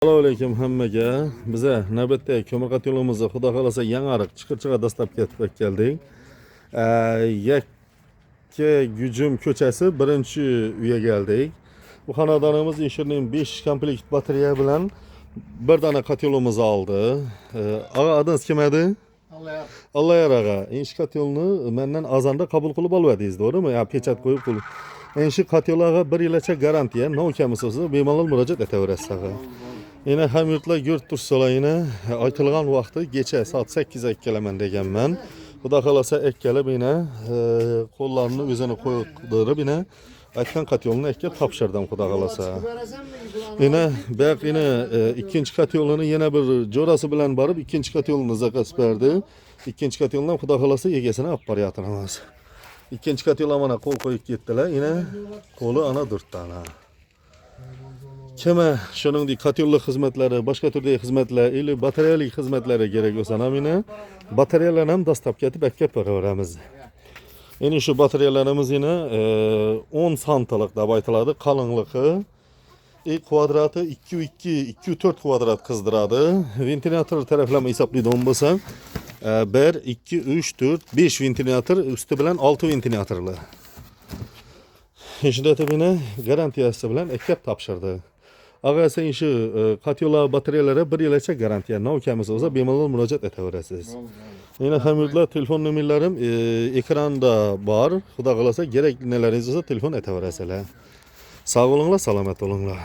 Assalomu alaykum hammaga. Biza navbatdagi ko'mirqat yo'limizni xudo xolasa Yangiariq Chiqirchiga dastlab ketib keldik. Yakka Gujum ko'chasi birinchi uyga keldik. Bu xonadonimiz Inshurning 5 komplekt batareya bilan bir dona kotyolimizni oldi. Ağa adınız kim edi? Allah yarağa. Enshi kotyolni mendan azanda qabul qilib olmadingiz, to'g'rimi? Ya pechat qo'yib qilib. Enshi kotyolaga 1 yilgacha garantiya, nov kamisiz bemalol murojaat etaverasiz. Yine hamyurtlar yurt tursalar yine aytılgan vakti geçe saat 8'e kelaman deganman. Xudo xolasa ekkelib yine qo'llarini o'zini qo'ydirib yine aytgan qatyolni ekka topshirdim xudo xolasa. Yine baq yine ikkinchi qatyolini yana bir jo'rasi bilan borib ikkinchi qatyolni zakaz berdi. İkinci qatyoldan xudo xolasa egasini olib boryapmiz. İkinci katyol mana qo'l qo'yib ketdilar. Yine qo'li ana 4 tane. Kime shuningdek kotyollik xizmatlari, boshqa turdagi xizmatlar, ili batareyalik xizmatlari kerak bo'lsa ham yine batareyalarni ham dastlabki bakkab beramiz. Endi shu batareyalarimiz yine 10 santilik deb aytiladi, qalinligi kvadrati 2-4 kvadrat qizdiradi. Ventilyator taraflama hisoblaydigan bo'lsam 1, 2, 3, 4, 5 ventilyator üstü bilan 6 ventilyatorli. Shunda tabiine garantiyasi bilan ekkab topshirdi. Agar sen şu katyolar batareyalara 1 yilgacha garantiya, nov kamisi olsa bemalol murojaat etaverasiz. Yine hamyurtlar telefon nomerlarim ekranda bor. Xudo xolasa kerak nalaringiz olsa telefon etaverasizlar. Sog' bo'linglar, salomat bo'linglar.